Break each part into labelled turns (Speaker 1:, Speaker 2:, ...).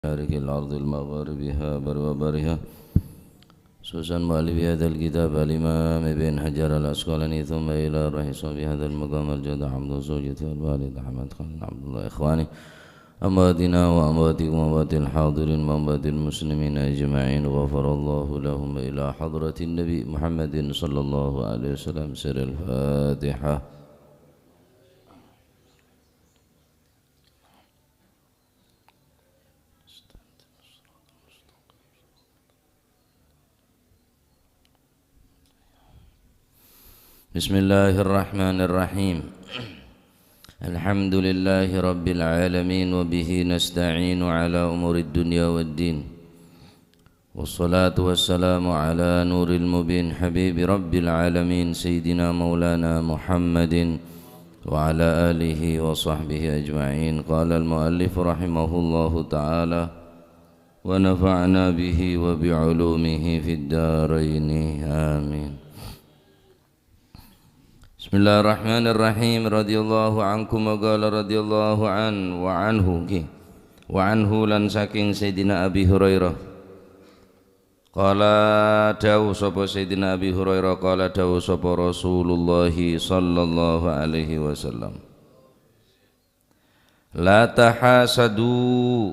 Speaker 1: مشارق الأرض المغاربها وبرها خصوصا مؤلف هذا الكتاب الإمام ابن حجر العسقلاني ثم إلى رئيس بهذا المقام الجد حمد زوجته والوالد أحمد خالد عبد الله إخواني أمواتنا وأمواتكم وأموات الحاضرين وأموات المسلمين أجمعين غفر الله لهم إلى حضرة النبي محمد صلى الله عليه وسلم سر الفاتحة. بسم الله الرحمن الرحيم. الحمد لله رب العالمين وبه نستعين على أمور الدنيا والدين والصلاة والسلام على نور المبين حبيب رب العالمين سيدنا مولانا محمد وعلى آله وصحبه أجمعين. قال المؤلف رحمه الله تعالى ونفعنا به وبعلومه في الدارين آمين. Bismillahirrahmanirrahim. Radhiyallahu ankum wa qala radhiyallahu an wa anhu lan saking Sayyidina Abi Hurairah qala dawu sapa Sayyidina Abi Hurairah qala dawu sapa Rasulullah sallallahu alaihi wasallam la tahasadu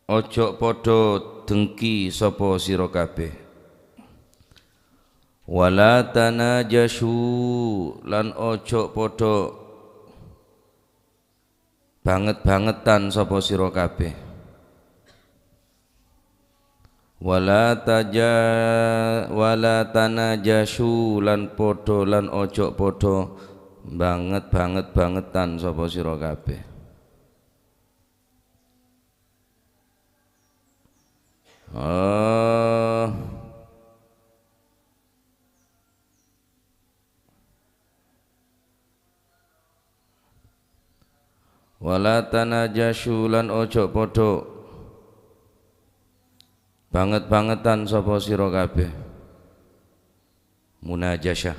Speaker 1: ojo padha dengki sapa sira kabeh wala tanajashu lan ojo podo banget-bangetan sapa sira kabeh wala tanajashu lan podo lan ojo podo bangetan sapa sira kabeh. Wala tanajashu lan ojo podo banget-bangetan sapa sira kabeh. Munajasyah.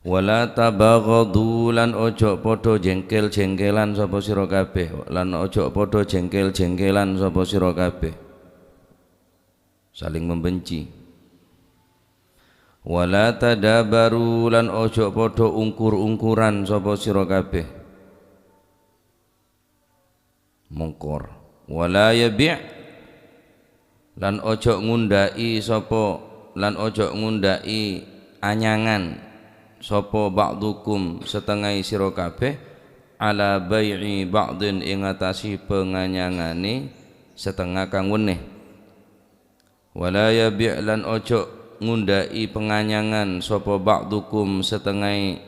Speaker 1: Wala tabaghadu lan ojo podo jengkel-jengkelan sapa sira kabeh, lan ojo podo jengkel-jengkelan sapa sira kabeh. Saling membenci. Wala tadabaru lan ojo podo ungkur-ungkuran sapa sira kabeh. Mungkor. Wala yabi' lan ojo ngundai sapa lan ojo ngundai anyangan sapa ba'dukum setengah sira kabeh ala bai'i ba'din ing atasi penganyangane setengah kang weneh. Wala yabi' lan ojo ngundai penganyangan sapa ba'dukum setengah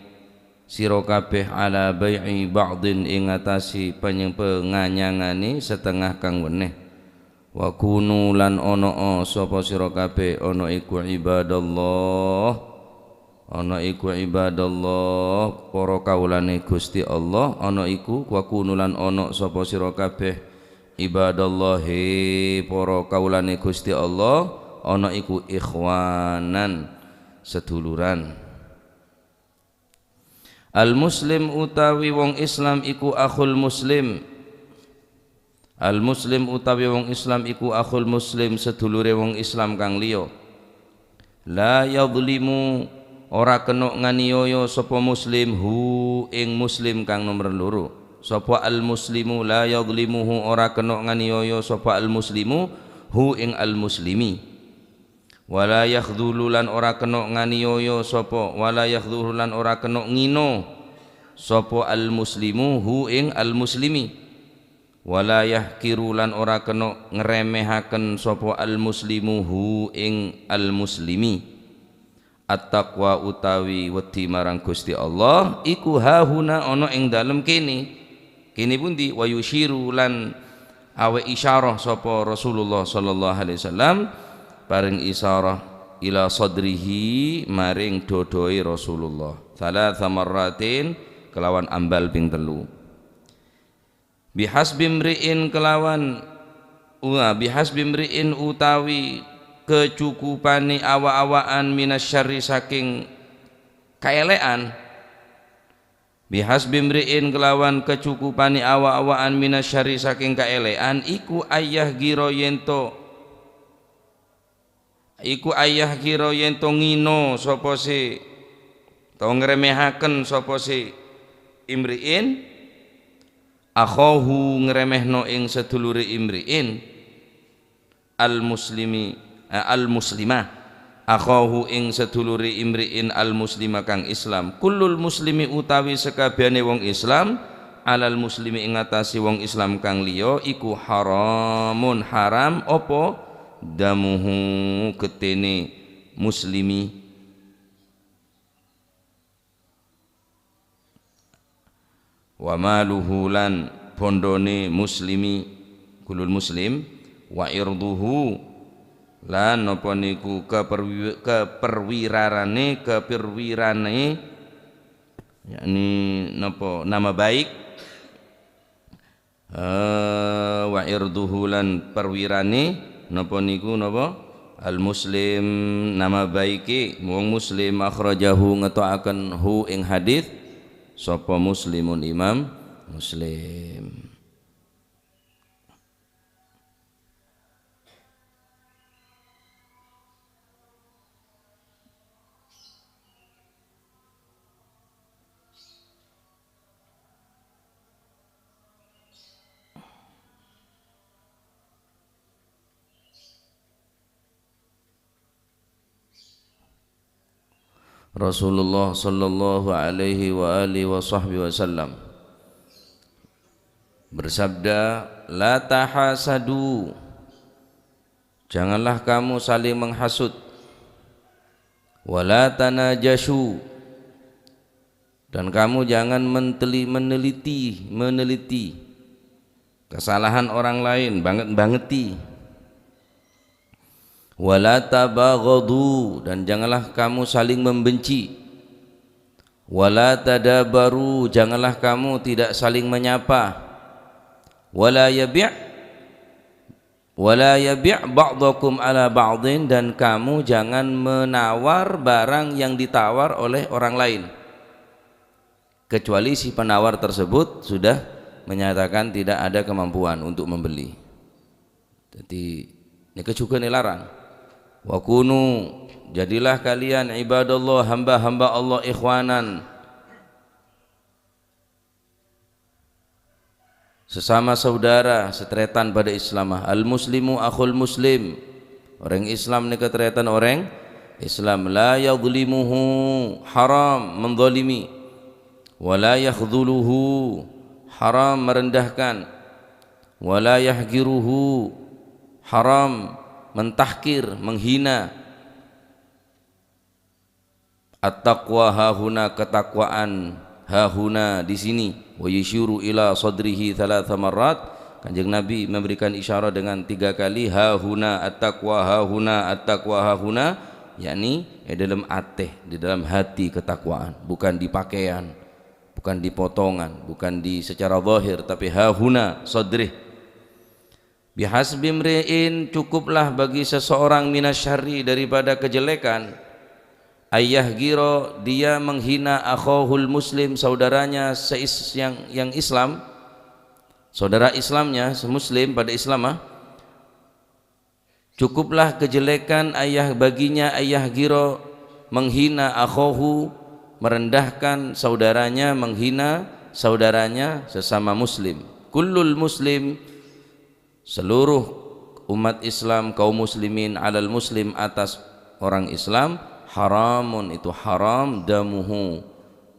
Speaker 1: sira kabeh ala bai'i ba'din ing atasi penganyangane setengah kang weneh. Wa kunu lan ana sapa sira kabeh ana iku ibadallah para kawulane Gusti Allah ana iku wa kunu lan ana sapa sira kabeh ibadallah para kawulane Gusti Allah ana iku ikhwanan seduluran. Al muslim utawi wong Islam iku akhul muslim. Al muslim utawi wong Islam iku akhul muslim sedulure wong Islam kang liya. La yadhlimu ora kena nganiaya sapa muslim hu ing muslim kang nomor loro. Sapa al muslimu la yadhlimuhu ora kena nganiaya sapa al muslimu hu ing al muslimi. Wala yakhdhulu lan ora kena nganiaya sapa wala yakhdhulu lan ora kena ngino sapa al muslimu hu ing al muslimi. Wala yahkiru lan ora kena ngremehaken sapa al muslimu hu ing al muslimi. At-taqwa utawi wedi marang Gusti Allah iku hahuna ana ing dalem kene pundi wa yushiru lan awe isyarah sapa Rasulullah sallallahu alaihi wasallam paring isyarah ila sadrihi maring dodoe Rasulullah thalatha marratin kelawan ambal ping 3. Bihasbimri'in kelawan bihasbimri'in utawi kecukupane awa-awaan minasyarri saking kaelekan bihasbi mri'in kelawan kecukupani awa-awaan minasyari saking kaelean iku ayah gira yento ngino sapa si to ngremehaken sapa si imri'in akhahu ngremehno ing sedulure imri'in al muslimah akhahu ing sedulure imri'in al muslima kang Islam kullul muslimi utawi sekabehane wong Islam alal muslimi ing atase wong Islam kang liya iku haramun haram apa damuhu ketene muslimi wa maluhu lan bondone muslimi kulul muslim wa irduhu lan napa niku keperwirane yakni napa nama baik wa irduhu lan perwirane napa niku napa al muslim nama baiki wong muslim akhrajahu ngetoaken hu ing hadis sapa muslimun imam muslim. Rasulullah sallallahu alaihi wa alihi wa sahbihi wasallam bersabda, la tahasadu, janganlah kamu saling menghasut, wala tanajashu, dan kamu jangan meneliti kesalahan orang lain, bangeti. Wala tabaghadu, dan janganlah kamu saling membenci. Wala tadabaru, janganlah kamu tidak saling menyapa. Wala yabi' ba'dakum ala ba'din, dan kamu jangan menawar barang yang ditawar oleh orang lain kecuali si penawar tersebut sudah menyatakan tidak ada kemampuan untuk membeli. Jadi ini juga dilarang. Wa kunu, jadilah kalian ibadallah, hamba-hamba Allah, ikhwanan, sesama saudara, setretan pada Islam. Al muslimu akhul muslim, orang Islam ni ketretan orang Islam. La yadhlimuhu, haram menzalimi. Wala yakhdhuluhu, haram merendahkan. Wala yahgiruhu, haram mentahkir, menghina. At-taqwa hahuna, ketakwaan hahuna di sini. Wa yushiru ila sadrihi thalatha marrat, Kanjeng Nabi memberikan isyarat dengan 3 kali hahuna, at-taqwa hahuna, at-taqwa hahuna, yakni dalam ateh, di dalam hati ketakwaan, bukan di pakaian, bukan di potongan, bukan di secara zahir, tapi hahuna sadrih. Bihasbi mri'in, cukuplah bagi seseorang minasyarri, daripada kejelekan, ayah giro, dia menghina akhahul muslim, saudaranya yang Islam, saudara Islamnya semuslim pada Islam. Cukuplah kejelekan ayah baginya, ayah giro menghina akhahu, merendahkan saudaranya, menghina saudaranya sesama muslim. Kullul muslim, seluruh umat Islam, kaum muslimin, alal muslim, atas orang Islam, haramun, itu haram, damuhu,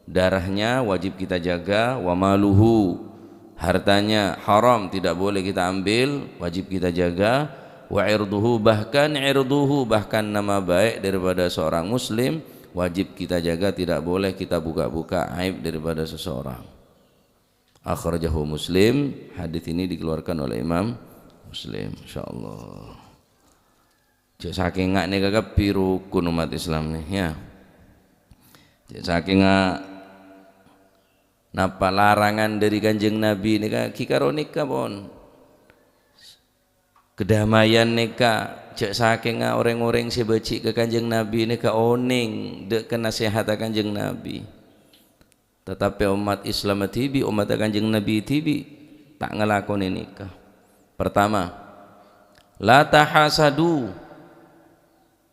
Speaker 1: darahnya wajib kita jaga, wa maluhu, hartanya haram, tidak boleh kita ambil, wajib kita jaga, wa irduhu, bahkan irduhu, bahkan nama baik daripada seorang muslim wajib kita jaga, tidak boleh kita buka-buka aib daripada seseorang. Akhrajahu Muslim, hadis ini dikeluarkan oleh Imam Muslim, insyaallah. Cek saking ngak nih kakak biru kun umat Islam nih ya. Cek saking ngak napa larangan dari Kanjeng Nabi nih kak kikaro nikah pon. Kedamaian nih kak, cek saking ngak orang-orang sebeci ke Kanjeng Nabi nih kak oning dek ke nasihat Kanjeng Nabi. tetapi umat Islam tibi umat Kanjeng Nabi tibi tak ngelakoni nikah. Pertama, la tahasadu,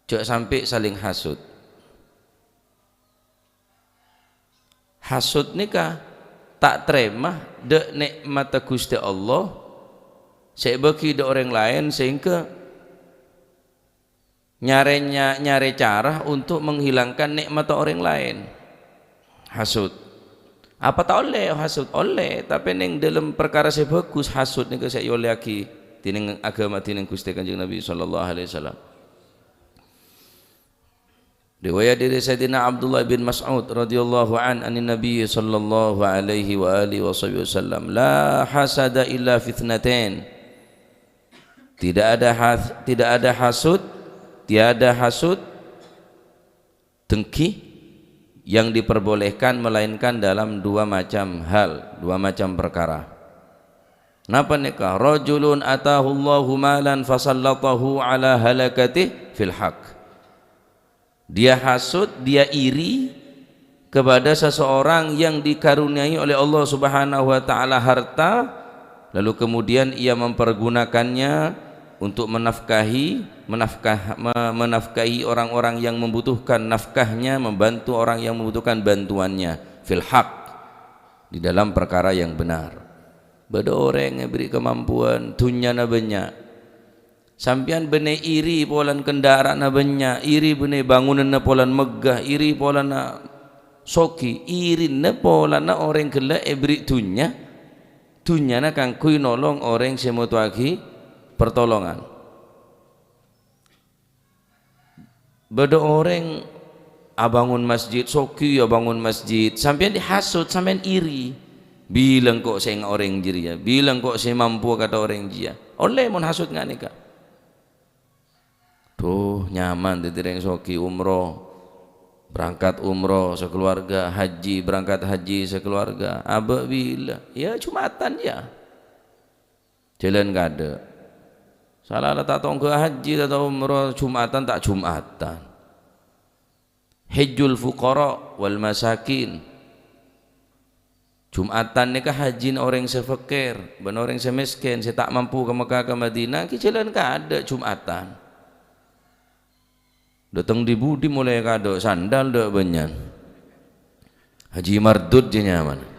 Speaker 1: jangan sampai saling hasud. Hasud nikah tak terima de nikmat Gusti Allah saya bagi de orang lain sehingga nyari cara untuk menghilangkan nikmat orang lain. Hasud apa tak oleh hasud oleh, tapi neng dalam perkara saya bagus hasud nih saya oleh lagi tineng agama tineng Gusti Kanjeng Nabi sallallahu alaihi wasallam. Riwayat dari Sayyidina Abdullah bin Mas'ud radhiyallahu anin Nabi sallallahu alaihi wa alihi wasallam, la hasada illa fitnatain. Tidak ada hasud, tiada hasud dengki yang diperbolehkan melainkan dalam dua macam hal, dua macam perkara. Napa nikah? Rajulun atahu Allahu malan fasallatahu ala halakatih fil haq. Dia hasud, dia iri kepada seseorang yang dikaruniai oleh Allah Subhanahu wa taala harta, lalu kemudian ia mempergunakannya untuk menafkahi orang-orang yang membutuhkan nafkahnya, membantu orang yang membutuhkan bantuannya fil haq, di dalam perkara yang benar. Bada orang yang beri kemampuan dunya na banyak, sampian bene iri polan kendaraan na banyak, iri bene bangunan na polan megah, iri polan na soki, iri na polan na orang kela beri dunya na kang kui nolong orang semutuagi pertolongan. Bada orang abangun masjid soki ya bangun masjid, sampean dihasut, sampean iri, bilang kok saya orang jiria, bilang kok saya mampu kata orang jia, oleh mon hasut nggak nikah. Tuh nyaman ditireng soki umroh, berangkat umroh sekeluarga, haji berangkat haji sekeluarga, abah bila ya Jumatan ya jalan gak ada. Salah tak tahu ke haji atau umrah Jumatan tak Jumatan. Hajjul fuqara wal masakin. Jumatan ni ke haji orang sefakir, benar orang semiskin, saya tak mampu ke Mekah ke Madinah, ki jalan ke ada Jumatan. Datang di budi mulai kado sandal dak banyak. Haji mardud je nyaman.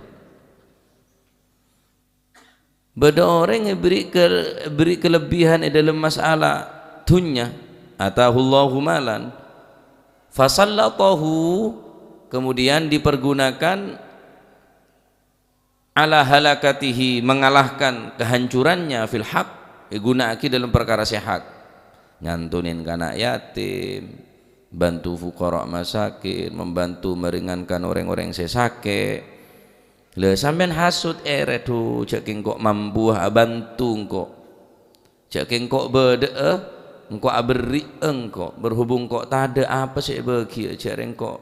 Speaker 1: Bada orang yang beri kelebihan dalam masalah dunya, atahullahu malan fasallatahu, kemudian dipergunakan ala halakatihi, mengalahkan kehancurannya fil haq, digunakan dalam perkara sehat, nyantunin anak yatim, bantu fuqara masakin, membantu meringankan orang-orang sesake. Le sampean hasud tu ceking kok mampu bantu kok, ceking kok bede engkau aberi engkau berhubung kok tak ada apa sih bagi cereng kok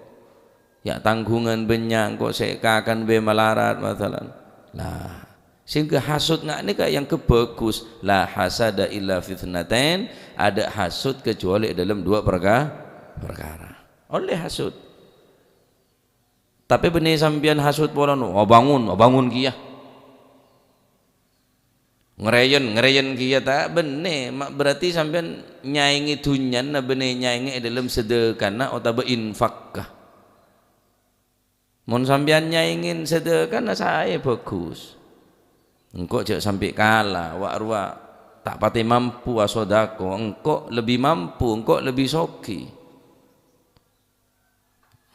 Speaker 1: ya tanggungan banyak kok saya akan be melarat masalah lah, sehingga hasud nggak ni kayak yang kebagus. La hasada illa fitnatain, ada hasud kecuali dalam dua perkara. Oleh hasud. Tapi benih sampian hasud polan, bangun kia, ngerayen kia tak benih, berarti sampian nyaingi tunyan na benih nyaingi dalam sedekah atau berinfakkah. Mon sampian nyaingin sedekah saya bagus. Engkau jangan sampai kalah, wak tak pati mampu asodako, engkau lebih mampu, engkau lebih soki.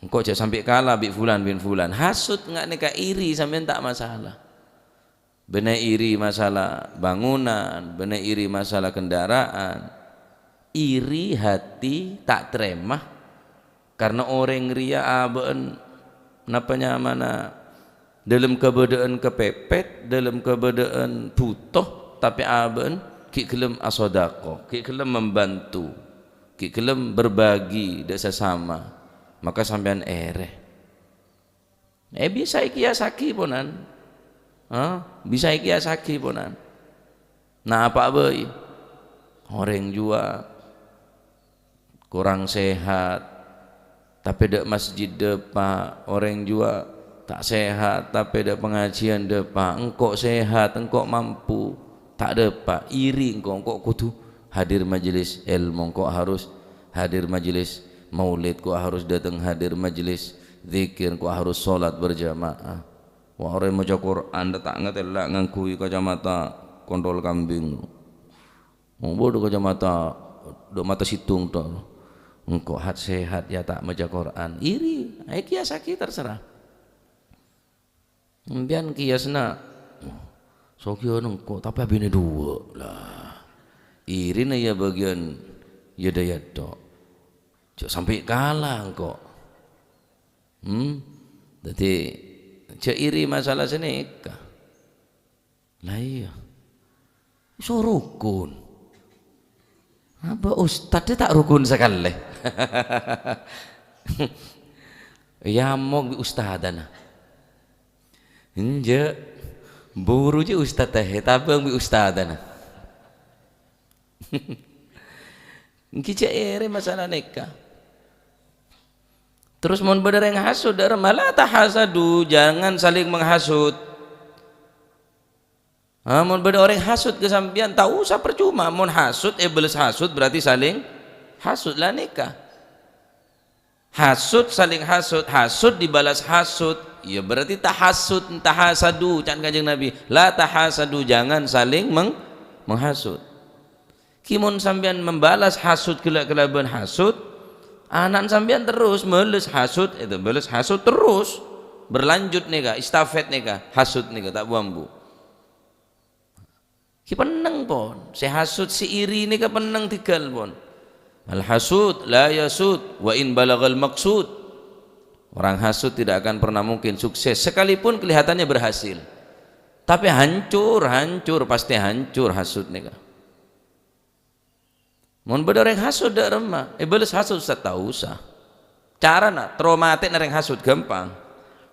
Speaker 1: Engkau jangan sampai kalah bin fulan. Hasud enggak nikah iri sampean tak masalah. Benar iri masalah bangunan, benar iri masalah kendaraan. Iri hati tak terima karena orang ria aben napanya mana dalam keberadaan kepepet, dalam keberadaan butuh, tapi aben ki kelem asodako, ki kelem membantu, ki kelem berbagi dan sesama. Maka sampean bisa ikiasaki ponan, bisa ikiasaki ponan. Nah apa boy, orang jua kurang sehat, tapi dek masjid depan orang jua tak sehat tapi ada pengajian depa, engkau sehat, engkau mampu, tak depa, iri engkau kudu hadir majelis ilmu, engkau harus hadir majelis maulid, kau harus datang hadir majelis zikir, kau harus sholat berjamaah. Wah orang maca Quran tak ngetelak ngangkui kacamata kontrol kambing. Bodoh kacamata do mata situng to. Engkau sehat ya tak maca Quran. Iri, kias aki terserah. Mbian kiasna sokyo engkau tapi abine dua lah. Iri na ya bagian ya daya tok. Cuk sampai kalah engkau. Jadi cek iri masalah senika. Lah iya. So rukun. Apa ustad dia tak rukun sekali. Ya mau ustadana. Inja buru je ustad teh tapi ambil ustadana. Kita iri masalah nikah. Terus mau bener yang hasud, malah tak hasadu, jangan saling menghasut. Mau bener orang hasud kesampian, tak usah percuma. Mau hasud, beles hasud berarti saling hasud lah nikah. Hasud saling hasud, hasud dibalas hasud, ya berarti tak hasud, tak hasadu. Can kanjeng Nabi, la tak hasadu, jangan saling menghasut. Kimun sampian membalas hasud kelaban hasud, anak sampean terus meles hasud, itu meles hasud terus berlanjut nih istafet nih hasud nih tak buambu. Ki peneng pon, si hasud si iri nih peneng tigal pon. Al hasud la yasud wa in balagal maksud. Orang hasud tidak akan pernah mungkin sukses sekalipun kelihatannya berhasil. Tapi hancur pasti hancur hasud nih. Mun bener yang hasud dak remah, beles hasud Ustaz tak usah. Cara nak traumatik nareng hasud gampang.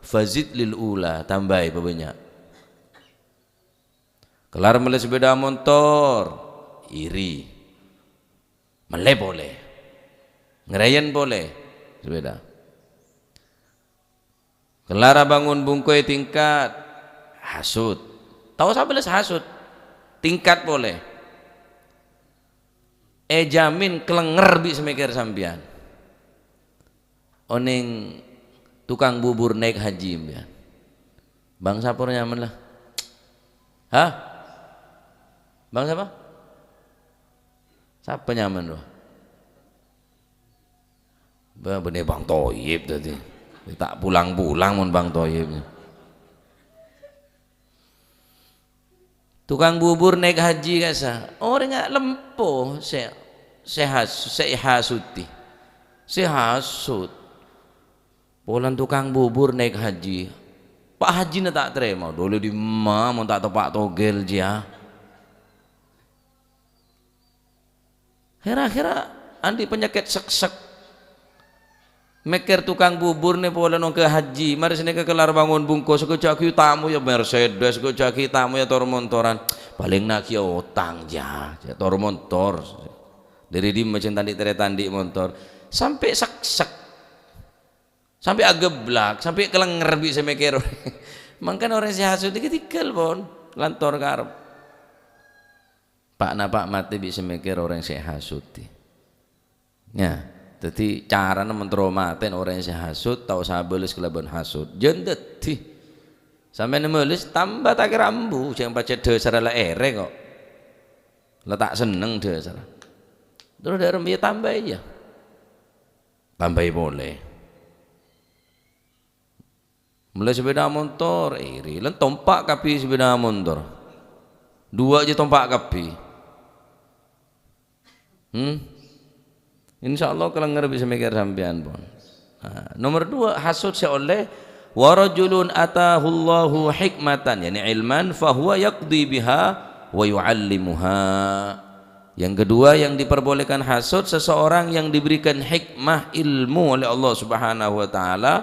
Speaker 1: Fazid lil ula, tambahi banyak. Kelar mele sepeda motor, iri. Mele boleh. Ngerayan boleh sepeda. Kelar bangun bungkoi tingkat, hasud. Tahu usah beles hasud. Tingkat boleh. Jamin kelenger bi semikir sampian. Oning tukang bubur naik haji ya. Bang sapor nyaman lah. Hah? Bang siapa? Siapa nyaman loh? Bener Bang Toyib tadi. Tak pulang-pulang mon Bang Toyib. Tukang bubur naik haji kasa orang nggak lempoh sehasuti sehasut polan tukang bubur naik haji Pak Haji na tak terima dulu di mau tak tepak togel dia kira-kira andi penyakit sek-sek mikir tukang bubur nih pola nong ke haji mari sini ke kelar bangun bungkus sekejaki tamu ya Mercedes sekejaki tamu ya tormontoran paling nak ya utang ya tormontor dari di macam tandi tandi motor sampai sek sampai ageblak sampai kelenger bisa mikir mangkan orang sehat sudah ketikal pon lantor karep pak napak mati bisa mikir orang sehat sudah ya. Jadi caranya mentraumaten orang yang hasud tahu sabeles kelaban hasud jendet ti sampai nemelis tambah tak rambu jangan baca dasar lah ere kok letak seneng dasar terus dari dia tambah aja tambah boleh mulai sepeda motor iri lan tompak kapi sepeda motor dua aja tompak kapi Insya Allah kalau bisa mikir sampean pun. Nomor 2 hasud seoleh warajulun atahullahu hikmatan yani ilman fahuwa yaqdi biha wa yuallimuha. Yang kedua yang diperbolehkan hasud seseorang yang diberikan hikmah ilmu oleh Allah Subhanahu wa taala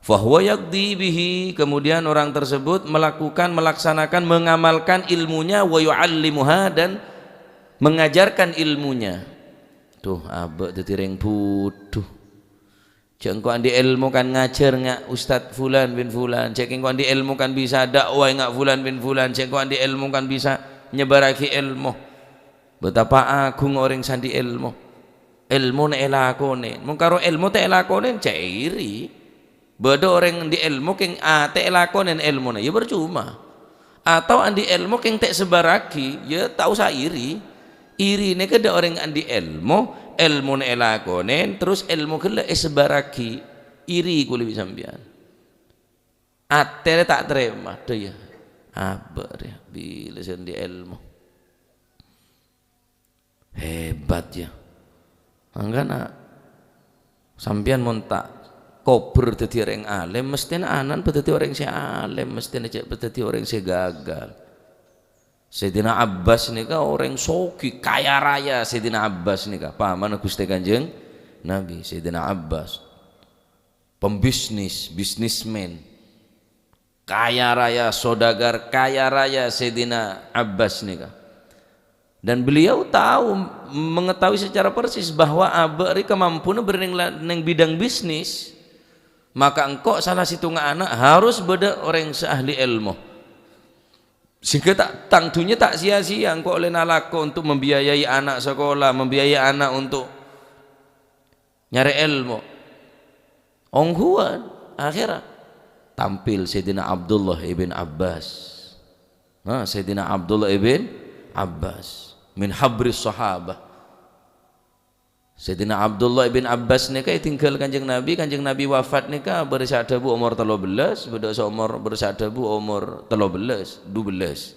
Speaker 1: fahuwa yaqdi bihi kemudian orang tersebut melaksanakan mengamalkan ilmunya wa yuallimuha dan mengajarkan ilmunya. Tuh abek tetiring butuh Cek engko andi ilmu kan ngajar ngak Ustadz Fulan bin Fulan, cek engko andi ilmu kan bisa dakwah ngak Fulan bin Fulan, cek engko andi ilmu kan bisa nyebaraki ilmu. Betapa agung orang sandi ilmu. Ilmu nek elakone, mung karo ilmu te elakone cek iri. Beda orang di ilmu keng te elakone ilmu ya percuma. Atau andi ilmu keng tek sebaraki ya tak usah iri. Iri ini kada orang andi ilmu ne elakone terus ilmu kele sebaraki iri ku lebih sampean. Ate tak terima tuh ya. Abar ya bila sendi ilmu. Hebat ya. Anggana sampean mon tak kober dadi orang alim mesti anan dadi orang si alim mesti cek dadi orang si gagal. Sayyidina Abbas nika orang soki kaya raya. Sayyidina Abbas nika paman Gusti Kanjeng Nabi. Sayyidina Abbas pembisnis, bisnismen kaya raya, saudagar kaya raya Sayyidina Abbas nika. Dan beliau tahu mengetahui secara persis bahwa abari kemampuan berneng bidang bisnis. Maka engkau salah situ anak harus beda orang seahli ilmu. Sehingga tangtunya tak sia-sia engkau oleh nalako untuk membiayai anak sekolah, membiayai anak untuk nyari ilmu. Onghuan akhirnya tampil Sayyidina Abdullah ibn Abbas. Nah, Sayyidina Abdullah ibn Abbas min habris sahabah. Sayyidina Abdullah ibn Abbas nika tinggal Kanjeng Nabi wafat nika bersadabu umur 13, beda umur bersadabu umur 13, 12.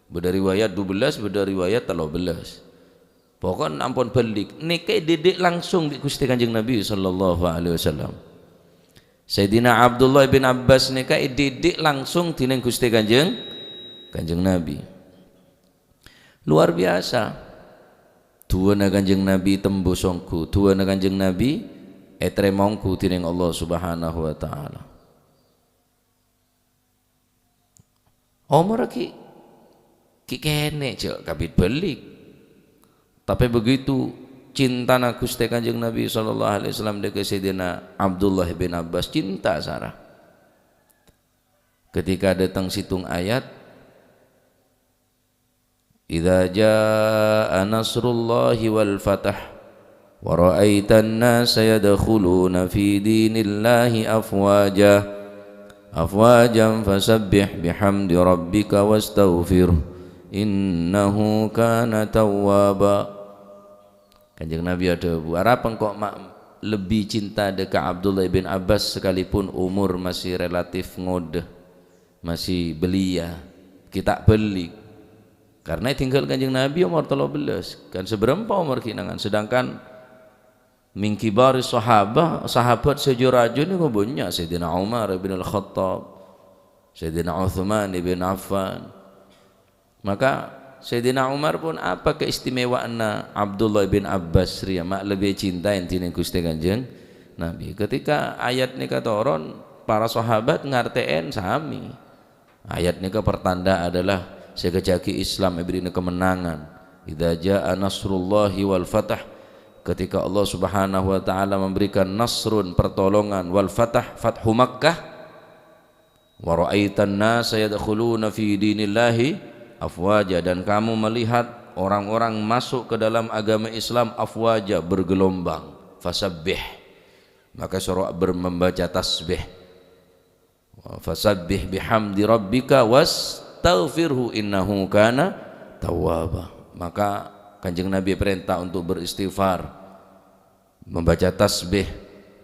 Speaker 1: Beda riwayat 12, beda riwayat 13. Pokoknya ampun balik nika didik langsung di Gusti Kanjeng Nabi sallallahu alaihi wasallam. Sayyidina Abdullah ibn Abbas nika didik langsung dening Gusti Kanjeng Nabi. Luar biasa. Dua na Kanjeng Nabi tembusongku, dua na Kanjeng Nabi etremongku tining Allah Subhanahu wa taala. Umur ki kene cek kabit belik. Tapi begitu cinta na Gusti Kanjeng Nabi sallallahu alaihi wasallam dekat Sayyidina Abdullah bin Abbas cinta sarah. Ketika datang situng ayat Idza jaa nasrullahi wal fath wa ra'aitan nasa yadkhuluna fi dinillahi afwajan fasabbih bihamdi rabbika wastaghfir innahu kana tawwaba. Kanjeng Nabi ada harapan kok lebih cinta dekat Abdullah bin Abbas sekalipun umur masih relatif ngode, masih belia, kita beli. Karena tinggal Kanjeng Nabi umur 13 kan seberapa umur kinangan, sedangkan min kibari sahabat sejurajun ini banyak Sayyidina Umar bin Al-Khattab, Sayyidina Uthman bin Affan. Maka Sayyidina Umar pun apa keistimewaannya Abdullah bin Abbas ria mak lebih cinta intinya Gusti Kanjeng Nabi. Ketika ayat ini kata orang para sahabat ngarteen sami ayat ini pertanda adalah sekejaki Islam memberi kemenangan. Idza jaa nasrullahi wal fath, ketika Allah Subhanahu wa taala memberikan nasrun pertolongan, wal fath fathu Makkah, wa ra'aitan nasa yadkhuluna fi dinillahi afwaja, dan kamu melihat orang-orang masuk ke dalam agama Islam afwaja, bergelombang. Fasabbih, maka suruh membaca tasbih. Fasabbih bihamdi rabbika wastaghfirhu innahu kana tawwaba. Maka Kanjeng Nabi perintah untuk beristighfar, membaca tasbih,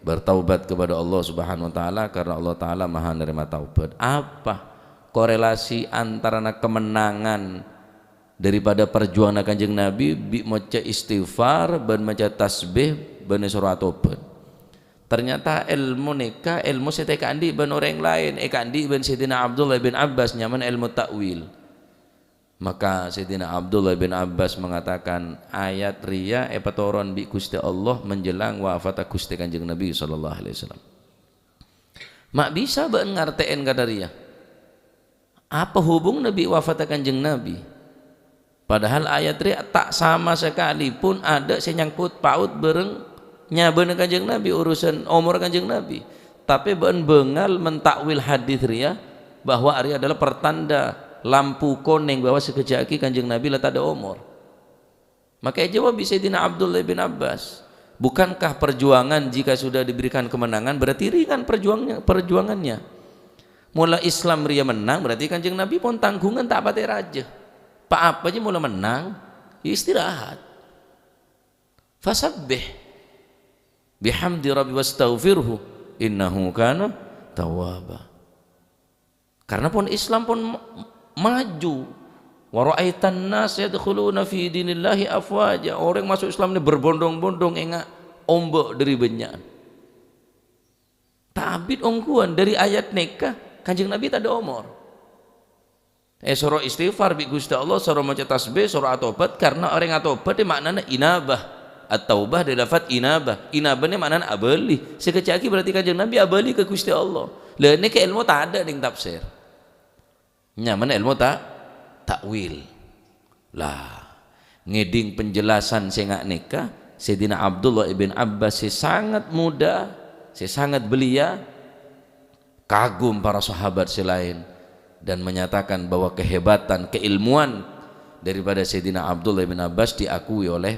Speaker 1: bertaubat kepada Allah Subhanahu wa taala karena Allah taala Maha menerima taubat. Apa korelasi antara kemenangan daripada perjuangan Kanjeng Nabi maca istighfar dan maca tasbih dan surah taubat? Ternyata ilmu nikah, ilmu seteka andi ban orang lain, andi ban Sayyidina Abdullah bin Abbas nyaman ilmu takwil. Maka Sayyidina Abdullah bin Abbas mengatakan ayat ria epatoron bi Gusti Allah menjelang wafat Gusti Kanjeng Nabi sallallahu alaihi wasallam. Mak bisa ban ngarteen kata ria. Apa hubung Nabi wafat Kanjeng Nabi? Padahal ayat ria tak sama sekali pun ada senyangkut paut bareng nyabeun Kanjeng Nabi urusan umur Kanjeng Nabi, tapi beun bengal mentakwil hadis ria bahwa ari adalah pertanda lampu kuning bahwa sekejap lagi Kanjeng Nabi letak ada umur. Maka jawab Sayyidina Abdullah bin Abbas, bukankah perjuangan jika sudah diberikan kemenangan berarti ringan perjuangannya? Mula Islam ria menang berarti Kanjeng Nabi pun tanggungan tak pati raja. Pak apa aja mula menang, ya istirahat. Fasabbih bihamdi rabbi wastaghfirhu innahu kana tawwaba. Karena pun Islam pun maju. Wa ra'aitan nas yadkhuluna fi dinillahi afwaja. Orang masuk Islam ini berbondong-bondong enggak ombak dari benyak. Tabit ongkuan dari ayat nikah Kanjeng Nabi tak ada umur. Surah istighfar bi Gusti Allah, surah maca tasbih, surah at-taubat, karena orang at-taubat itu maknanya inabah. At-taubah dari lafaz inabah. Inabah ini maknanya abali. Sekecaki berarti Kanjeng Nabi abali ke Gusti Allah. Lah ini ke ilmu tak ada ning tafsir. Nyaman ilmu takwil. Lah ngeding penjelasan sengak nikah Sayyidina Abdullah ibn Abbas sangat muda, sangat belia, kagum para sahabat selain dan menyatakan bahwa kehebatan keilmuan daripada Sayyidina Abdullah ibn Abbas diakui oleh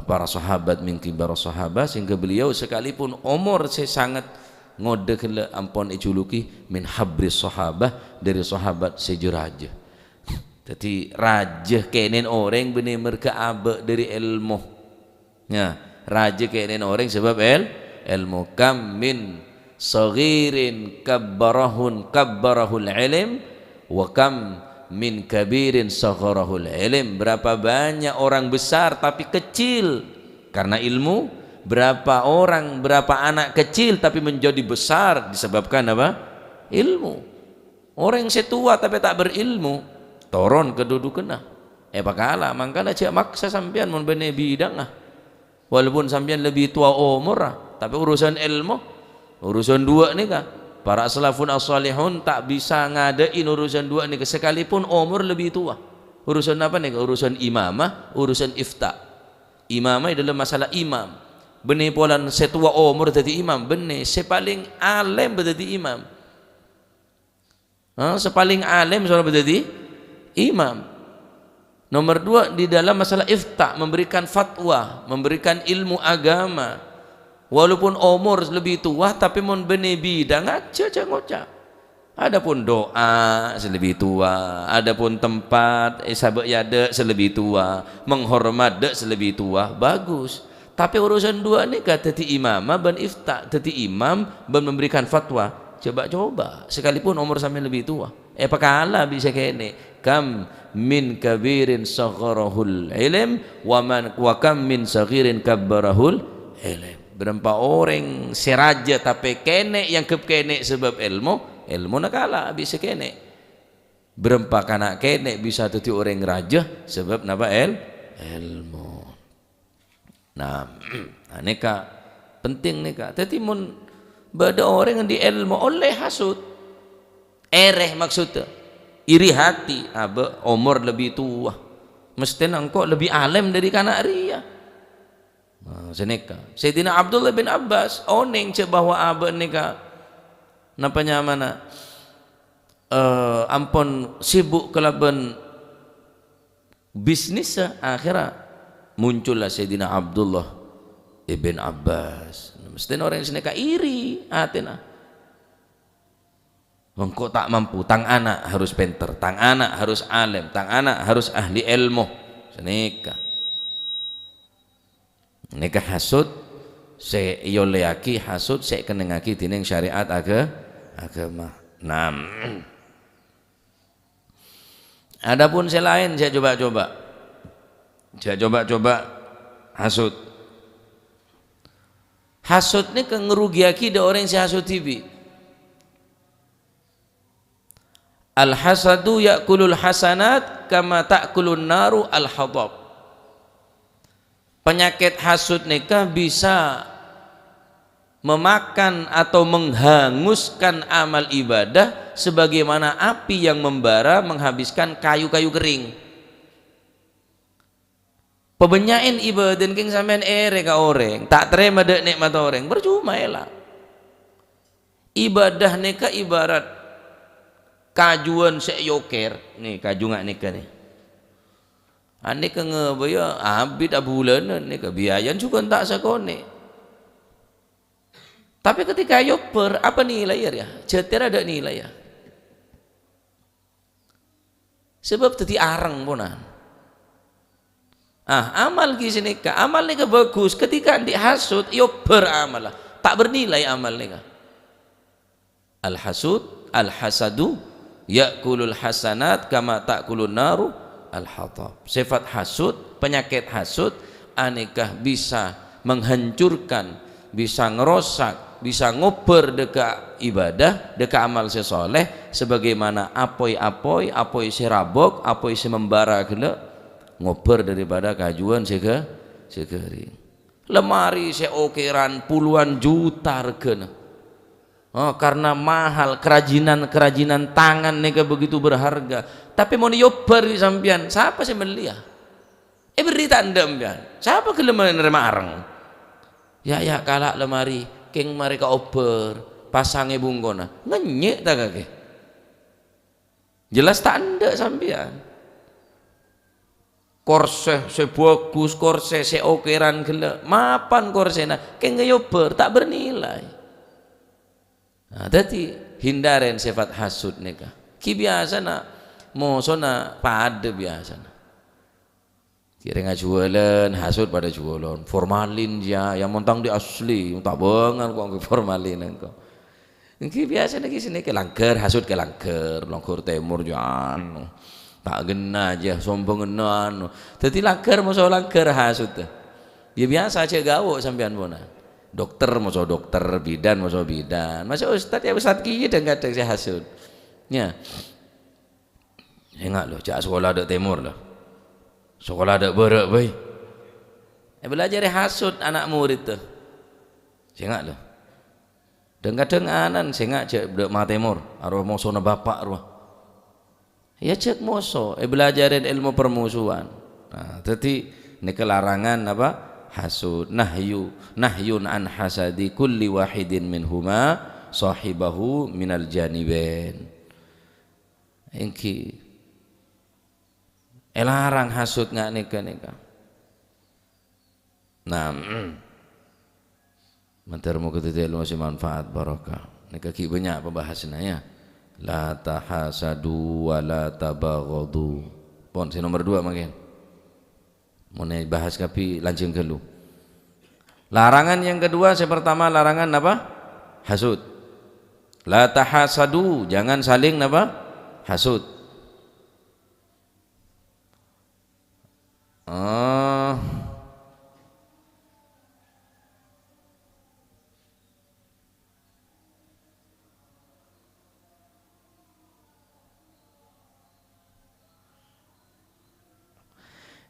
Speaker 1: para sahabat min kibar sahabat, sehingga beliau sekalipun umur sangat ngode kele ampun ijuluki min habris sahabah, dari sahabat sejuraja. Jadi raja kenen orang bener keabe dari ilmu. Ya, raja kenen orang sebab ilmu. Kam min saghirin kabbarahul ilm wa kam min kabirin sagharahul ilm. Berapa banyak orang besar tapi kecil karena ilmu, berapa anak kecil tapi menjadi besar disebabkan apa? Ilmu. Orang yang setua tapi tak berilmu toron kedudukannya pakala, makanya cak maksa sampean mun bene bidang walaupun sampean lebih tua umur tapi urusan ilmu, urusan dua nih kah para salafun as-salihun tak bisa ngadain urusan dua nih sekalipun umur lebih tua. Urusan apa nih? Urusan imamah, urusan ifta. Imamah adalah masalah imam, benih polan setua umur jadi imam, benih sepaling alim berjadi imam, sepaling alim soal berjadi imam. Nomor dua di dalam masalah ifta, memberikan fatwa, memberikan ilmu agama, walaupun umur lebih tua tapi mun bene bidang aja ngocak. Adapun doa selebih tua, adapun tempat sabak yada selebih tua, menghormat dek selebih tua, bagus. Tapi urusan dua ni kata ti imamah ban ifta, teti imam ban memberikan fatwa, coba sekalipun umur sampai lebih tua. Pakala bisa kene kam min kabirin sagharahul ilm wa kam min saghirin kabbarahul ilm. Berapa orang seraja tapi kene yang kene sebab ilmu nakala bisa kene. Berapa kana kene bisa tuti orang raja sebab napa ilmu. Nah, neka penting neka. Tapi mun bada orang yang di ilmu oleh hasud, maksudnya iri hati, umur lebih tua, mesti nangko lebih alim dari kanak ria. Seneka Sayyidina Abdullah bin Abbas oneng ce bahwa neka napanya mana ampun sibuk kelaban bisnis akhirnya muncullah Sayyidina Abdullah ibn Abbas. Mesti orang yang seneka iri atina. Engkau tak mampu, tang anak harus pinter, tang anak harus alim, tang anak harus ahli ilmu. Seneka neka hasud se yoleaki hasud se kenengaki tining syariat agama. Adapun selain saya coba hasud. Hasud ni kengerugiaki da orang si hasud tibi. Al hasadu yakulul hasanat kama takulun naru al hadab. Penyakit hasud nikah bisa memakan atau menghanguskan amal ibadah sebagaimana api yang membara menghabiskan kayu-kayu kering. Pebenyain ibadah king sampean ere ka orang, tak terima dek nikmat orang, percuma lah. Ibadah nika ibarat kajuan seyoker, nih kaju nggak nika nih. Ane ka ngebaya abid abulanan nika biayan juga tak sekone. Tapi ketika ayo apa nilai ya? Jeter ada nilai ya. Sebab tadi arang ponan. Amal kisah nika, amal nika bagus. Ketika dihasut, yo beramal lah. Tak bernilai amal nika. Al-hasud, al-hasadu, ya'kulul hasanat kama ta'kulun naru al-hatab. Sifat hasud, penyakit hasud, anekah bisa menghancurkan, bisa ngerosak, bisa ngoper deka ibadah, deka amal sesoleh, sebagaimana apoi-apoi, apoi serabok, apoi semembara gila, ngoper daripada kajuan segering. Lemari seokeran puluhan juta regana. Karena mahal, kerajinan tangan nega begitu berharga. Tapi mau nyoper di sampian, siapa sih beli ya? Beri tanda sampian. Siapa kelemahan nerima arang? Ya kalak lemari, keng mereka oper, pasangnya bunggona, ngenyek tak kake? Jelas tanda sampian. Korse sebagus korse seokeran gila mapan korsena keng ngeyoper tak bernilai. Jadi hindarin sifat hasud nika. Ki biasa na mosona pada biasa na. Kira ngajualan hasud pada jualan formalin ya yang montang di asli tak banget kok formalin engko. Ki biasa niki sini ke langker hasud ke langker longkur timur jan. Tak gena aja sombong genan. Jadi langker mau langker hasud. Ya biasa aja gawo sampean puna. Dokter mau dokter, bidan mau bidan. Masa ustad ya ustad kiye dan kadang saya hasud. Ya. Ingat loh, cak sekolah ada timur loh. Sekolah ada berak boy. Belajar hasud anak murid tuh. Ingat loh. Dan kadang anan sengak cak mak timur, arwah mau sona bapak arwah. Ya cek moso, belajarin ilmu permusuhan. Nah, jadi ini kelarangan apa? Hasud, nahyun an hasadi kulli wahidin minhuma sahibahu minal janibain. Engki larang hasud nggak nika. Nah, mentermu ketika ilmu si manfaat barokah. Nika ki banyak pembahasannya ya. La tahasadu wa la tabaghadu. Pon si nomor 2 makin. Mau bahas kapi lancing kelu. Larangan yang kedua, yang pertama larangan apa? Hasud. La tahasadu, jangan saling apa? Hasud.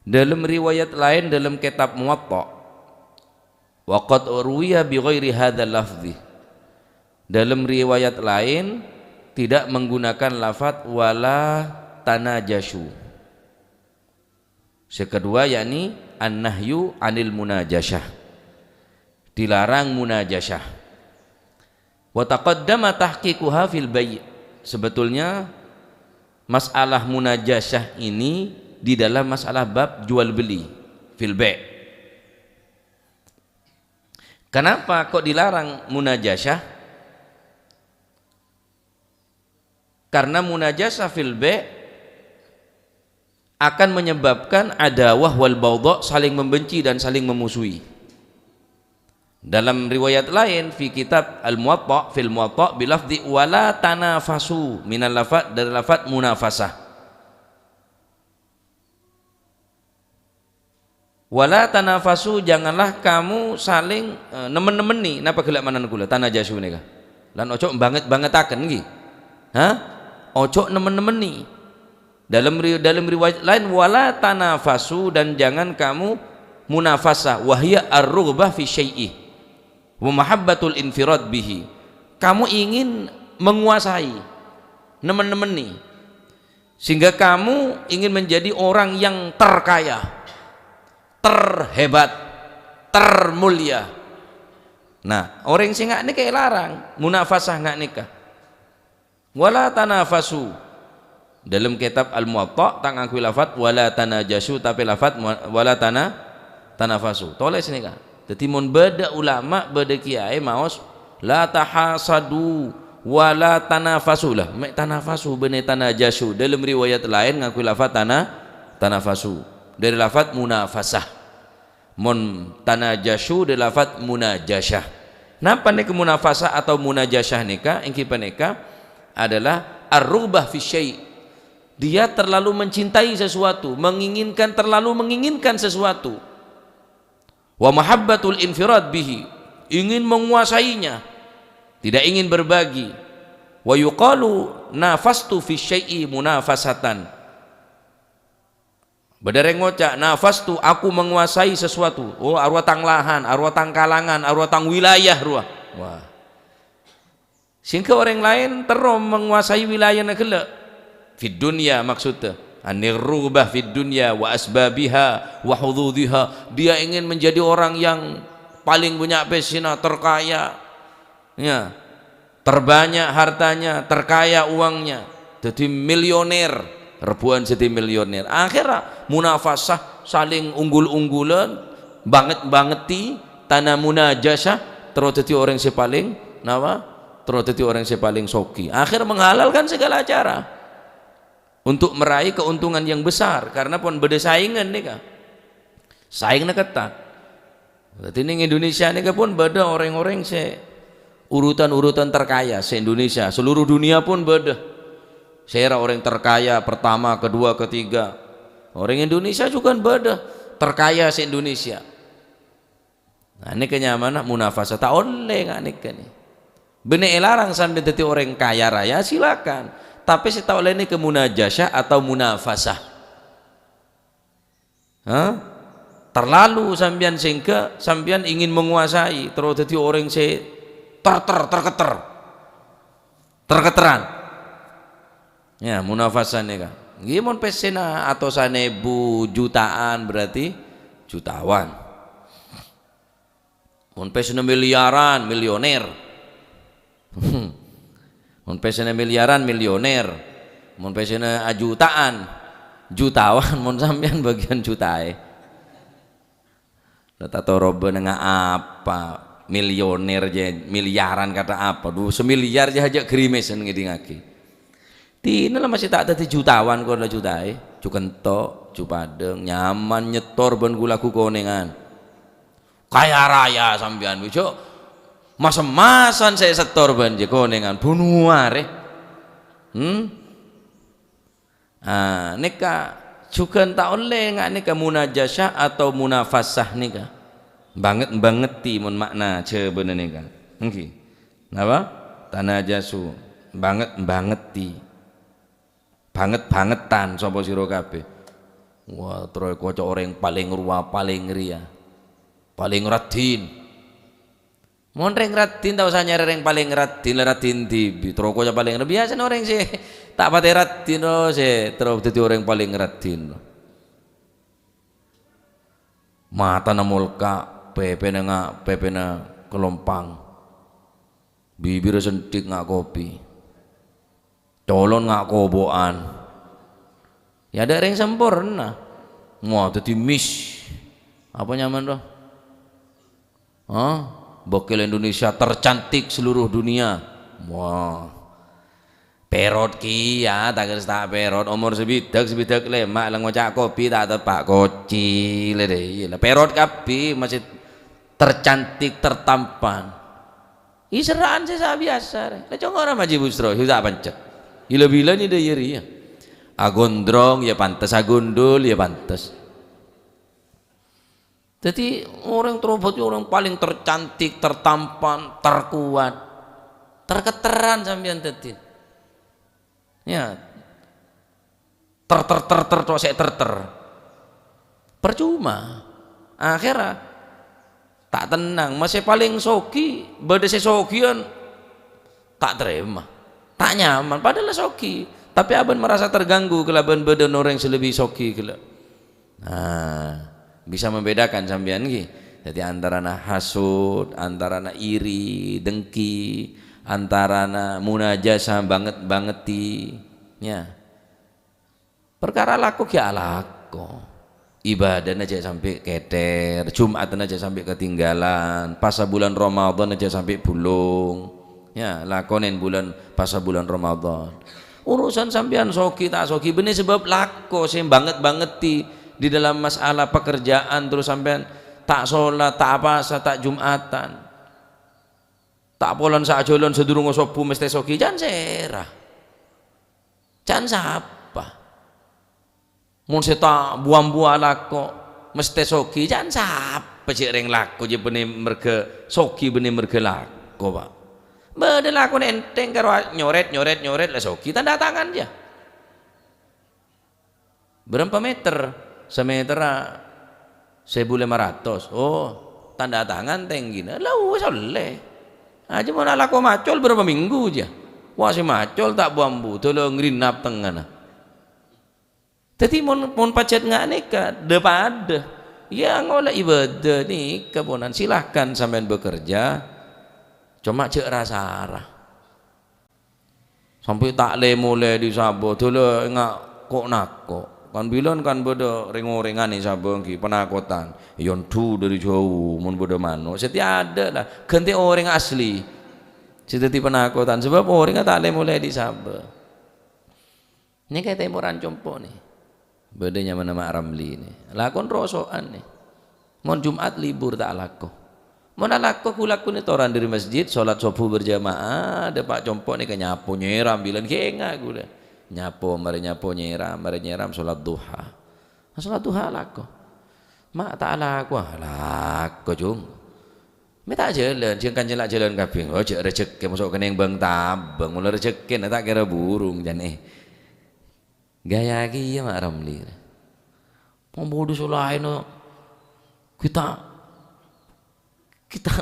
Speaker 1: Dalam riwayat lain dalam kitab Muwatta, waqad ruwiya bi ghairi hadzal lafzi. Dalam riwayat lain tidak menggunakan lafaz wala tanajashu. Sekedua yakni an-nahyu anil munajashah. Dilarang munajashah. Wa taqaddama tahqiquha fil bay'. Sebetulnya masalah munajashah ini di dalam masalah bab jual beli fil bay'. Kenapa kok dilarang munajashah? Karena munajashah fil bay' akan menyebabkan adawah wal baghdha, saling membenci dan saling memusuhi. Dalam riwayat lain fi kitab al-Muwatta fil Muwatta bilafzi wala tanafasu minal lafaz, dari lafaz munafasah. Wala tanafasu, janganlah kamu saling nemen-nemeni napa gelak manan kula tanajasu nika. Lan ojo banget-bangetaken nggih. Ojo nemen-nemeni. Dalam riwayat lain wala tanafasu, dan jangan kamu munafasah, wahya ar-rughbah fi syai'i wa mahabbatul infirad bihi. Kamu ingin menguasai, nemen-nemeni, sehingga kamu ingin menjadi orang yang terkaya. terhebat, termulia. Nah, orang sing ngak nikah larang, munafasah ngak nikah. Wala tanafasu. Dalam kitab Al-Muwatta tak ngakui lafaz wala tanajasu, tapi lafaz wala tanafasu. Tulis nikah. Dadi mun beda ulama, beda kiai maos la tahasadu wala tanafasu lah. Mek tanafasu bene tanajasu. Dalam riwayat lain ngakui lafaz tanafasu. Dari lafaz munafasah. Mun tanajasu dari lafaz munajashah. Napa nih munafasah atau munajashah nikah? Engki nikah adalah ar-rughbah fi syai'. Dia terlalu mencintai sesuatu, terlalu menginginkan sesuatu. Wa mahabbatul infirad bihi, ingin menguasainya, tidak ingin berbagi. Wa yuqalu nafastu fi syai'i munafasatan. Badareng ngocak nafastu, aku menguasai sesuatu. Oh, arwah tang lahan, arwah tang kalangan, arwah tang wilayah ruah. Wah. Sehingga orang lain terus menguasai wilayah negara. Fid dunya maksudnya an-rughbah fid dunya wa asbabiha wa hududhiha. Dia ingin menjadi orang yang paling banyak pesina, terkaya, ya, terbanyak hartanya, terkaya uangnya, jadi milioner, ribuan jadi milioner. Akhirnya munafasah, saling unggul-unggulan, banget-bangeti, tanah munajasah, terus jadi orang yang paling terus jadi orang yang paling soki. Akhir menghalalkan segala cara untuk meraih keuntungan yang besar, karena pun beda saingan nih kak, saingnya ketat. Berarti ini Indonesia nih pun beda orang-orang urutan-urutan terkaya se Indonesia, seluruh dunia pun beda. Saya orang terkaya pertama, kedua, ketiga. Orang Indonesia juga beda terkaya se Indonesia. Nah ini kenyamanan munafasah tak oleh nggak nih. Bener larang sampai jadi orang kaya raya silakan, tapi saya tahu ini ke munajashah atau munafasah. Terlalu sambian sehingga sambian ingin menguasai, terus jadi orang terketeran. Ya munafasah nih kan. Gimana pesena atau sanebu jutaan berarti jutawan. Mun pesena miliaran, milioner. Mun pesena miliaran, milioner. Mun pesena jutaan, jutawan. Mun sampean bagian jutae. Tato robe nengah apa milioner je, miliaran kata apa? 2 miliar je aja grimesan ngidingake. Tina lah masih tak ada jutawan kau ada jutae. Cukentok, cupadeng, nyaman nyetor ben gulaku konengan. Kaya raya sampean wijo. Masem-masan saya setor banjir konengan bunuare. Nikah juga tak oleh nggak nikah munajashah atau munafasah nikah. Bangeti mun makna bener nikah. Nggih. Napa? Tanajasu. Bangeti. Bangetan sapa sira kabeh. Wah, terus kocok orang paling ruah, paling ria. Paling radin. Mon reng radin tau sanya reng paling radin tibi troko aja paling biasa orang sih tak pati radin sih terus jadi orang paling radin mata na mulka pepe na kelompang bibir sentik ngak kopi colon ngak koboan ya ada reng sempurna mau jadi miss apa nyaman doh Bokil Indonesia tercantik seluruh dunia. Wah. Perot ki ya, tak perot umur sebidak lemak lang ngocak kopi tak tepak koci le deh. Perot kapi masih tercantik tertampan. Iseraan saya biasa. Lah cong orang maji bustro, sudah pancet. Gila-gila ni dia ya. Agondrong ya pantas, agundul ya pantas. Jadi orang terobot orang paling tercantik, tertampan, terkuat, terketeran sampean tadi. Ya, ter. Percuma. Akhirnya tak tenang, masih paling soki, beda sesokian tak terima, tak nyaman. Padahal soki, tapi aban merasa terganggu kelaban beda orang selebih soki kela. Nah. bisa membedakan sampean ki. Jadi antara hasud, antara iri, dengki, antara munajasa bangeti, ya. Perkara laku ya laku. Ibadah aja sampai keter, Jumat aja sampai ketinggalan, pas bulan Ramadan aja sampai bulung. Ya, lakonin pas bulan Ramadan. Urusan sampean soki tak soki benih sebab laku sih bangeti di dalam masalah pekerjaan terus sampean tak sholat, tak puasa, tak jumatan, tak polan sak jolon sedurung sobu mesti soki jan serah, jan sapa, mun tak buang-buang lako mesti soki jan sapa cek reng lako je benih merge soki benih merge lako pak, bade lako enteng karo nyoret lah soki tanda tangan aja, berapa meter, semeter 1.500, oh tanda tangan tinggi, lah wes oleh, aja mau nalako macol berapa minggu aja, wah si macol tak bambu, tolong ngerinap tengah nah, jadi mon pacet nggak nikah, depan ya ngolah ibadah nih keponan silahkan sampean bekerja, cuma cek rasa sampai tak mulai disabo, tolong nggak kok nako. Kan bilang kan bodo ringo-ringan nih sabang ki penakotan yon tu dari jauh mun bodo mano setiap ada lah ganti orang asli setiap penakotan sebab orang tak mulai di sabang ini kayak temuran compo nih bedanya mana mak Ramli nih lakon rosokan nih mon Jumat libur tak laku mon laku kulaku nih toran dari masjid sholat subuh berjamaah ada pak compo nih kenyapu nyeram bilang kenga gue nyapo mari nyeram salat duha laku mak tak laku jung me tak jalan jeung kan jelak jalan kabeh oh jek rezeki masuk kene bang tabang mulai rezeki tak kira burung jan gaya ki ya mak Ramli pembodoh solain kita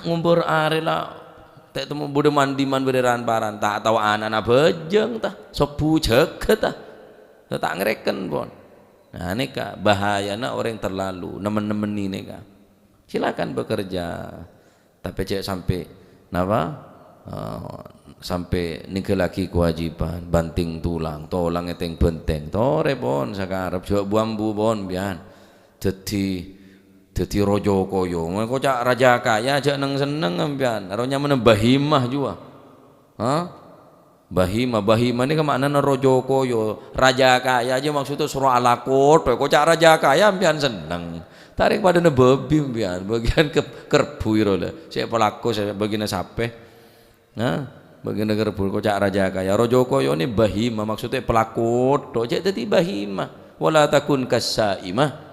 Speaker 1: ngumpur are lah tak temu bodoh mandiman beneran paran tak tahu anak bejeng tah sopu jeket tah tak ngereken pon nah ini kak bahayana orang terlalu nemen-nemen ini kak silakan bekerja tapi cek sampai napa sampai nikah lagi kewajiban banting tulang tolang eteng benteng tore pon sakarep jauh bambu pon bian jadi rojo koyo kocak raja kaya aja seneng ampian aronya mana bahimah juga bahimah ini kemana rojo koyo raja kaya aja maksudnya surah alakot kocak raja kaya ampian seneng tarik pada babi ampian bagian kerbu irola saya pelaku saya bagian sape bagian kerbu kocak raja kaya rojo koyo ini bahimah maksudnya pelakot aja jadi bahimah wala takun kasaimah.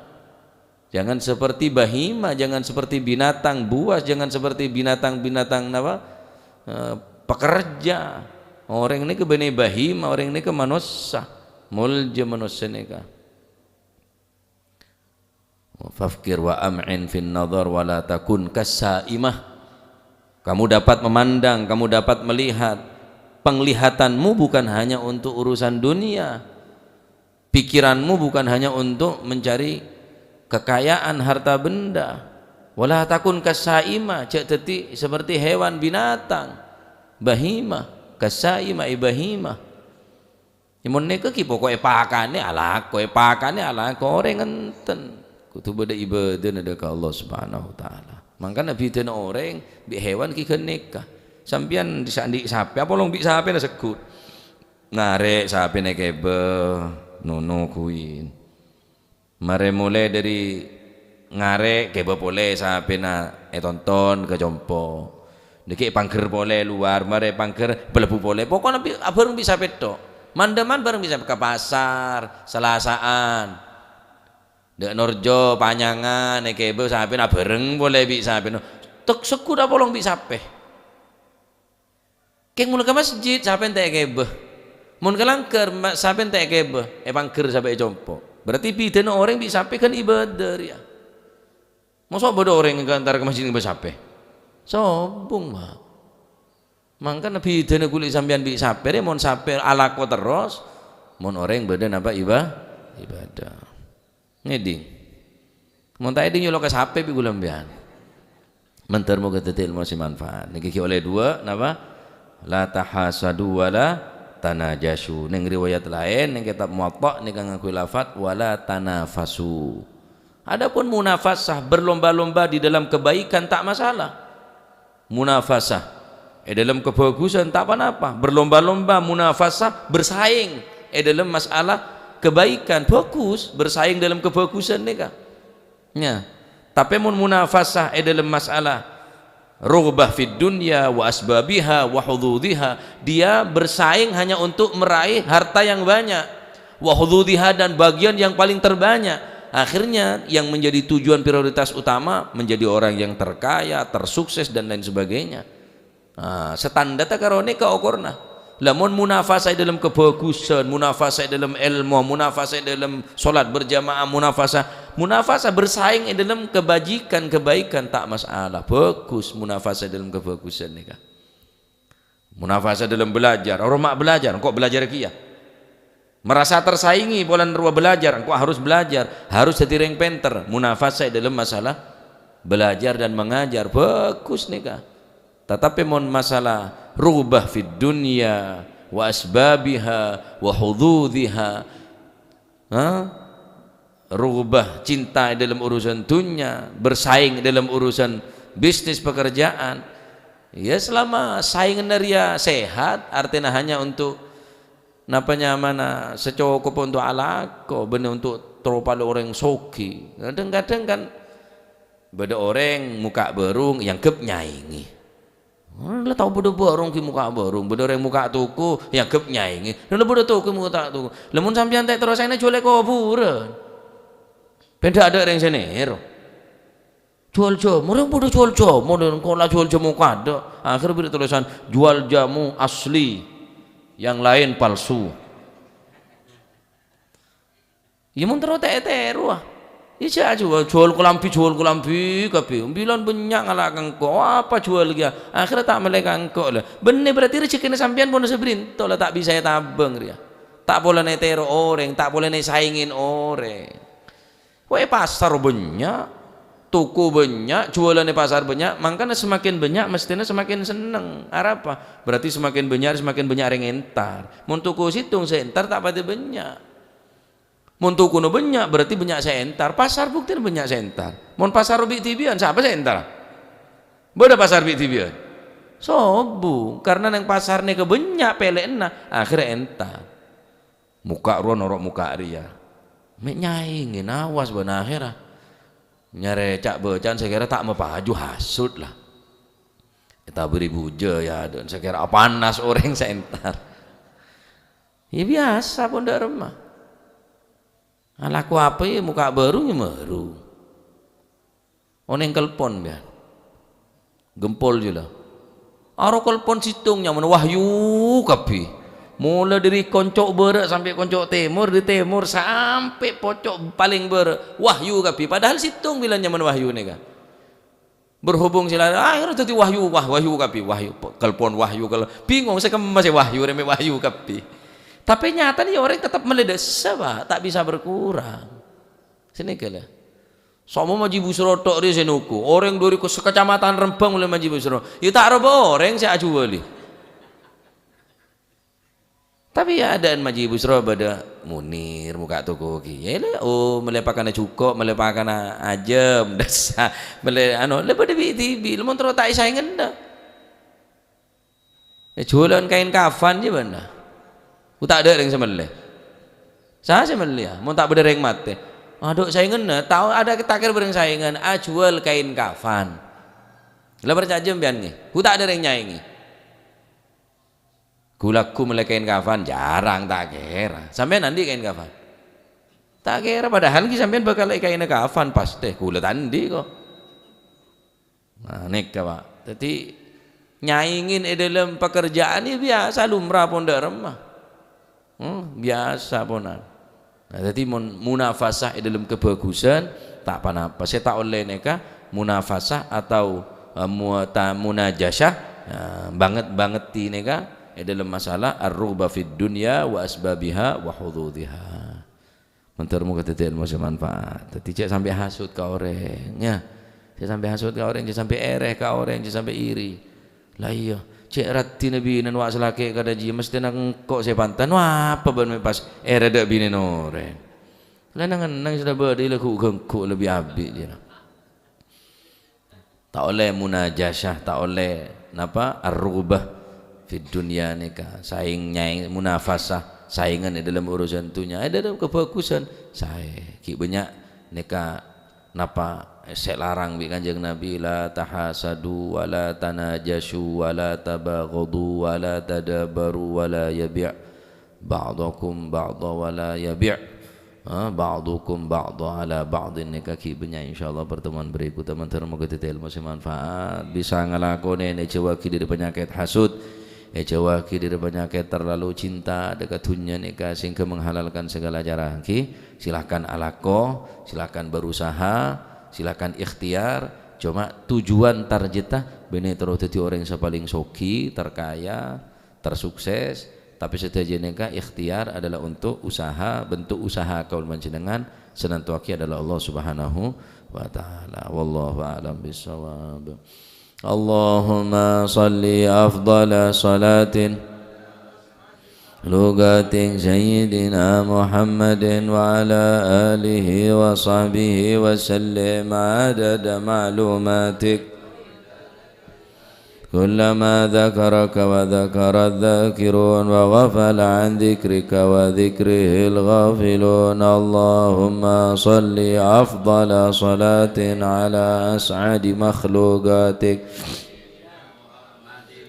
Speaker 1: Jangan seperti bahima, jangan seperti binatang buas, jangan seperti binatang-binatang pekerja. Orang ini ke bani bahima, orang ini ke manusia, mulja manusia ini ka. Fafkir wa am'in fin nadhar wa la takun kasaimah. Kamu dapat memandang, kamu dapat melihat. Penglihatanmu bukan hanya untuk urusan dunia. Pikiranmu bukan hanya untuk mencari kekayaan harta benda wala takun kasaima cek teti seperti hewan binatang bahima kasaima ibahima imun neke ki pokoke pakane ala orang ngenten kudu beda ibadah nada ka Allah Subhanahu wa taala mangka nabi den orang bi hewan ki kenika sampean disandi sapi apa long bi sapi na sekut ngarek sapi nek kebe nono kuin mare mulai dari ngare keba boleh sampai tonton ke jompo niki pangger boleh luar mare pangger belebu boleh pokoknya bareng bisa peto mandaman bareng bisa ke pasar selasaan dek norjo panyangan keba sampai bareng boleh bisa sampai tek sekuda polong bisa pe keng mulai ke masjid sampai tek keba mun kelangker sampai tek keba pangger sampai jompo berarti bidana orang bisa sampai kan ibadah ya masa bodoh orang yang antara ke masjid bisa sampai sombong mah mangka bidana kulit sampean bisa sampai mon sampai alako terus mon orang badan apa ibadah ngeding Mun tak eding nyolok ke HP pi gulam bian. Mentar mo ketetil mo si manfaat. Niki oleh dua napa? La tahasadu wala tanajashu. Ning riwayat lain ning kitab Muwatta ning ngakui lafaz wala tanafasu. Adapun munafasah berlomba-lomba di dalam kebaikan tak masalah. Munafasah dalam kebagusan tak apa-apa. Berlomba-lomba munafasah bersaing dalam masalah kebaikan bagus, bersaing dalam kebagusan nika. Ya. Tapi mun munafasah dalam masalah rughbah fid dunya wa asbabiha wa hududhiha, dia bersaing hanya untuk meraih harta yang banyak, wa hududhiha dan bagian yang paling terbanyak. Akhirnya yang menjadi tujuan prioritas utama menjadi orang yang terkaya, tersukses dan lain sebagainya. Standar karone ka ukurna. Lamun munafasah dalam kebagusan, munafasah dalam ilmu, munafasah dalam solat berjamaah, munafasah bersaing dalam kebajikan, kebaikan tak masalah, bagus munafasah dalam kebagusan nika. Munafasah dalam belajar, orang mak belajar, kok belajar kia? Merasa tersaingi bulan ruang belajar, kok harus belajar, harus jadi rank penter. Munafasah dalam masalah belajar dan mengajar, bagus nika. Tetapi mon masalah rubah fid dunya wa asbabiha wa hududhiha, rubah cinta dalam urusan dunia, bersaing dalam urusan bisnis pekerjaan, ya selama saingan ria sehat artinya hanya untuk napanya mana secukup untuk alako benar untuk teropal orang soki. Kadang-kadang kan beda orang muka berung yang kep nyaingi. Lah tahu bodoh borong ki muka borong, bodoh orang muka tuku yang kep nyaingi. Lah bodoh tuku muka tak tuku. Lamun sampean tak terus ana jual kuburan. Beda ada orang senero. Jual jamu, orang bodoh jual jamu, dan kalau jual jamu kada. Akhir beri tulisan jual jamu asli, yang lain palsu. Ya mun terus teru ah. Iya jual kulampi kapi. Bilang banyak ngalah kangko apa jual dia. Akhirnya tak melek kangko lah. Bener berarti rezeki sampean pun seberinto lah tak bisa tabang dia. Tak boleh netero orang, tak boleh saingin orang. Wah pasar banyak, tuku banyak, jualan pasar banyak, makanya semakin banyak mestinya semakin seneng. Apa? Berarti semakin banyak orang entar. Mun tuku situng seentar tak pada banyak. Mun tuku no banyak berarti banyak seentar. Pasar bukti banyak seentar. Mun pasar robik tibian siapa seentar? Beda pasar robik tibian. Sobu karena nang pasar ne kebanyak pelekna akhirnya entar. Muka ruan orok muka ria. Mek nyaingin awas benar akhirnya. Nyare cak becan saya kira tak mepaju hasut lah. Kita beri buja ya dan saya kira panas orang seentar. Ya biasa pun dak remah. Alaku apa ya muka baru nyemeru. Oneng kelpon biar. Gempol juga. Aro kelpon situngnya mana wahyu kapi. Mula dari koncok berak sampai koncok timur, di timur sampai pocok paling berak wahyu kapi. Padahal situng bilangnya mana wahyu nih kan. Berhubung sila akhirnya jadi wahyu kapi, wahyu kelpon wahyu kalau bingung saya masih wahyu reme wahyu kapi. Tapi nyata nih orang tetap meledak sebab tak bisa berkurang. Sini kala. Sama Maji Busro tok dia senuku. Orang dari kecamatan Rempang mulai Maji Busro. Ya tak ada orang saya juali. Tapi ya ada Maji Busro pada Munir muka toko ki. Ya le melepakan cukup, melepakan ajem dasa, lepas di TV, lemon terus tak saingan dah. Jualan kain kafan je benda. Tak ada yang semelih. Saya semelih, mau tak berdereng mati. Aduh saingan, tahu ada takir bereng saingan. Jual kain kafan. Lepas cajem bian ni, tak ada yang nyaingi. Gulaku mulai kain kafan jarang tak kira. Sampai nanti kain kafan. Tak kira padahal ki sampean bakal kain kafan pasti. Gula tandi kok. Nah nek pak. Jadi nyaingin dalam pekerjaan ini biasa lumrah pun dak remah. Biasa ponan. Nah, jadi munafasah dalam kebagusan tak apa-apa. Saya tak oleh neka munafasah atau munajasah banget ti neka dalam masalah ar-rughbah fid dunya wa asbabiha wa hududhiha. mentermu kata ilmu semanfaat. Tapi cek sampai hasut ke orang, ya. Cek sampai hasut ke orang, cek sampai ereh ke orang, cek sampai iri. Lah iya, cek rati nabi nan wak selake kada ji mesti nang kok sepantan. Wah, apa ban pas ereh dak bini orang. Lah nang sudah berdiri laku gengkuk lebih abis dia. Tak oleh munajashah, tak oleh napa ar-rubah fid dunya nikah, saing nyaing munafasah. Saingan di dalam urusan tunya ada dalam kefokusan saya ki banyak neka napa saya larang bi kanjeng Nabi la tahasadu wala tanajashu wala tabaghadu wala tadabaru wala yabi' ba'dakum ba'da wala yabi' ba'dukum ba'da ala ba'din neka ki banyak insyaallah pertemuan berikut teman-teman moga ilmu semanfaat bisa ngelakoni ne jawaki dari penyakit hasud jawaki dari penyakit terlalu cinta dekat dunia nikah sehingga menghalalkan segala cara ki silakan alako silakan berusaha silakan ikhtiar cuma tujuan targetah bener terus jadi orang yang paling soki terkaya tersukses tapi setiap nikah ikhtiar adalah untuk usaha bentuk usaha kaul panjenengan senantiasa adalah Allah Subhanahu wa taala wallahu a'lam bissawab. Allahumma salli afdala salatin lugatin sayyidina Muhammadin wa ala alihi wa sahbihi wa sallim adada ma'lumatik كلما ذكرك وذكر الذاكرون وغفل عن ذكرك وذكره الغافلون اللهم صل أفضل صلاة على أسعد مخلوقاتك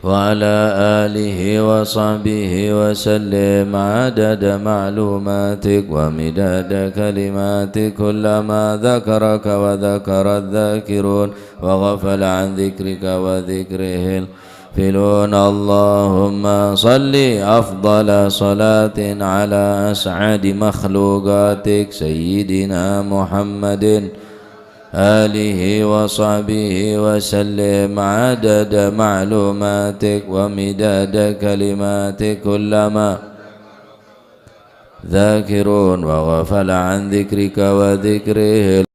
Speaker 1: وعلى آله وصحبه وسلم عدد معلوماتك ومداد كلماتك كلما ذكرك وذكر الذاكرون وغفل عن ذكرك وذكره الغافلون اللهم صل أفضل صلاة على أسعد مخلوقاتك سيدنا محمد آله وصحبه وسلم عدد معلوماتك ومداد كلماتك كلما ذاكرون وغفل عن ذكرك وذكره